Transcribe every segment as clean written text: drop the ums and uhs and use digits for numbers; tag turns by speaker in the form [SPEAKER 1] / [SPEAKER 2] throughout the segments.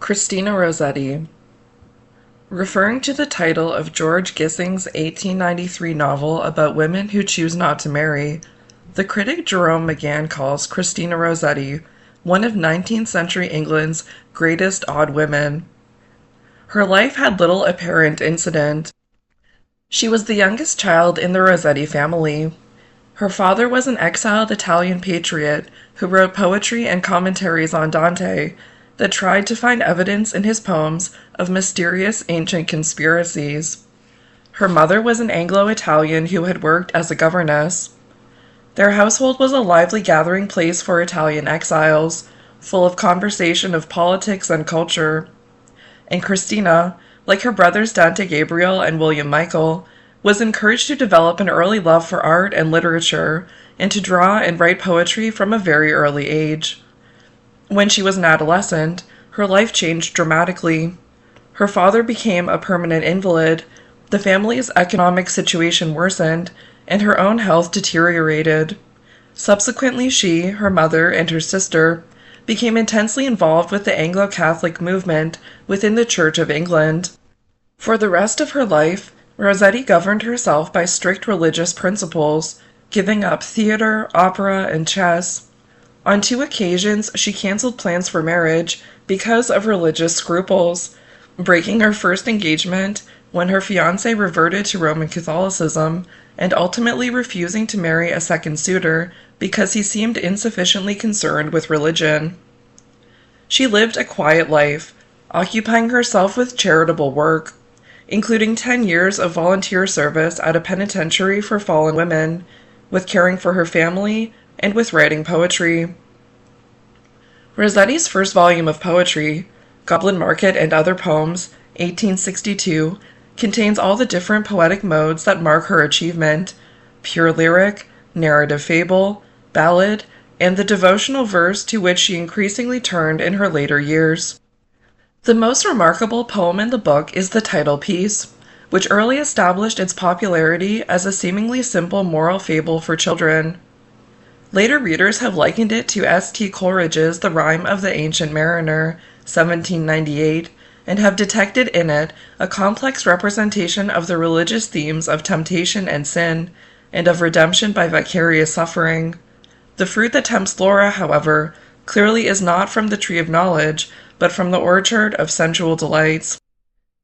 [SPEAKER 1] Christina Rossetti. Referring to the title of George Gissing's 1893 novel about women who choose not to marry, the critic Jerome McGann calls Christina Rossetti one of 19th century England's greatest odd women. Her life had little apparent incident. She was the youngest child in the Rossetti family. Her father was an exiled Italian patriot who wrote poetry and commentaries on Dante that tried to find evidence in his poems of mysterious ancient conspiracies. Her mother was an Anglo-Italian who had worked as a governess. Their household was a lively gathering place for Italian exiles, full of conversation of politics and culture. And Christina, like her brothers Dante Gabriel and William Michael, was encouraged to develop an early love for art and literature, and to draw and write poetry from a very early age. When she was an adolescent, her life changed dramatically. Her father became a permanent invalid, the family's economic situation worsened, and her own health deteriorated. Subsequently, she, her mother, and her sister became intensely involved with the Anglo-Catholic movement within the Church of England. For the rest of her life, Rossetti governed herself by strict religious principles, giving up theater, opera, and chess. On 2 occasions, she canceled plans for marriage because of religious scruples, breaking her first engagement when her fiancé reverted to Roman Catholicism, and ultimately refusing to marry a second suitor because he seemed insufficiently concerned with religion. She lived a quiet life, occupying herself with charitable work, including 10 years of volunteer service at a penitentiary for fallen women, with caring for her family, and with writing poetry. Rossetti's first volume of poetry, Goblin Market and Other Poems, 1862, contains all the different poetic modes that mark her achievement: pure lyric, narrative fable, ballad, and the devotional verse to which she increasingly turned in her later years. The most remarkable poem in the book is the title piece, which early established its popularity as a seemingly simple moral fable for children. Later readers have likened it to S.T. Coleridge's The Rime of the Ancient Mariner, 1798, and have detected in it a complex representation of the religious themes of temptation and sin, and of redemption by vicarious suffering. The fruit that tempts Laura, however, clearly is not from the tree of knowledge, but from the orchard of sensual delights.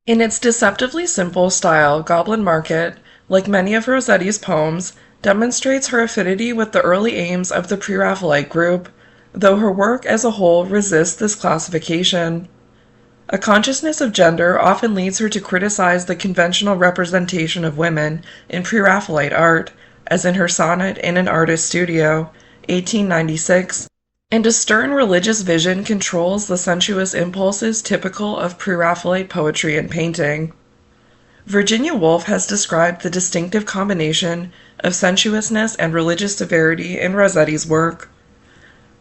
[SPEAKER 1] In its deceptively simple style, Goblin Market, like many of Rossetti's poems, demonstrates her affinity with the early aims of the Pre-Raphaelite group, though her work as a whole resists this classification. A consciousness of gender often leads her to criticize the conventional representation of women in Pre-Raphaelite art, as in her sonnet In an Artist's Studio, 1896, and a stern religious vision controls the sensuous impulses typical of Pre-Raphaelite poetry and painting. Virginia Woolf has described the distinctive combination of sensuousness and religious severity in Rossetti's work.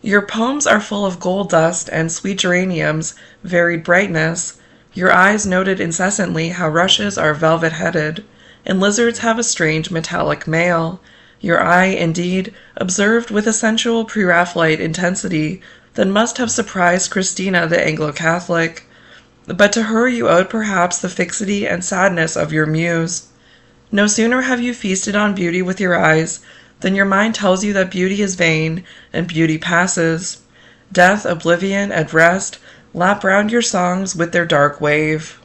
[SPEAKER 1] Your poems are full of gold dust and sweet geraniums, varied brightness. Your eyes noted incessantly how rushes are velvet-headed, and lizards have a strange metallic mail. Your eye, indeed, observed with a sensual Pre-Raphaelite intensity that must have surprised Christina the Anglo-Catholic. But to her you owed perhaps the fixity and sadness of your muse. No sooner have you feasted on beauty with your eyes than your mind tells you that beauty is vain, and beauty passes. Death, oblivion, and rest lap round your songs with their dark wave.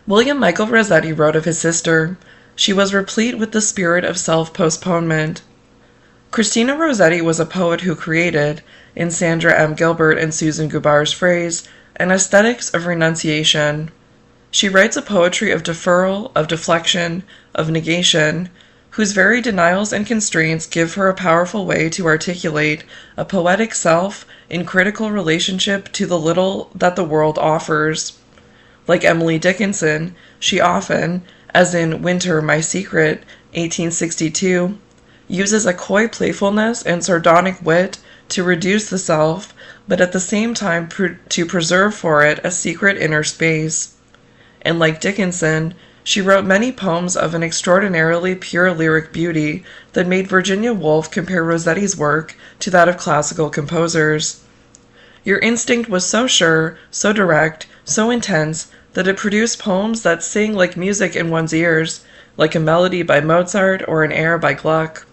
[SPEAKER 1] William Michael Rossetti wrote of his sister, she was replete with the spirit of self-postponement. Christina Rossetti was a poet who created, in Sandra M. Gilbert and Susan Gubar's phrase, an aesthetics of renunciation. She writes a poetry of deferral, of deflection, of negation, whose very denials and constraints give her a powerful way to articulate a poetic self in critical relationship to the little that the world offers. Like Emily Dickinson, she often, as in Winter, My Secret, 1862, uses a coy playfulness and sardonic wit to reduce the self, but at the same time to preserve for it a secret inner space. And like Dickinson, she wrote many poems of an extraordinarily pure lyric beauty that made Virginia Woolf compare Rossetti's work to that of classical composers. Your instinct was so sure, so direct, so intense, that it produced poems that sing like music in one's ears, like a melody by Mozart or an air by Gluck.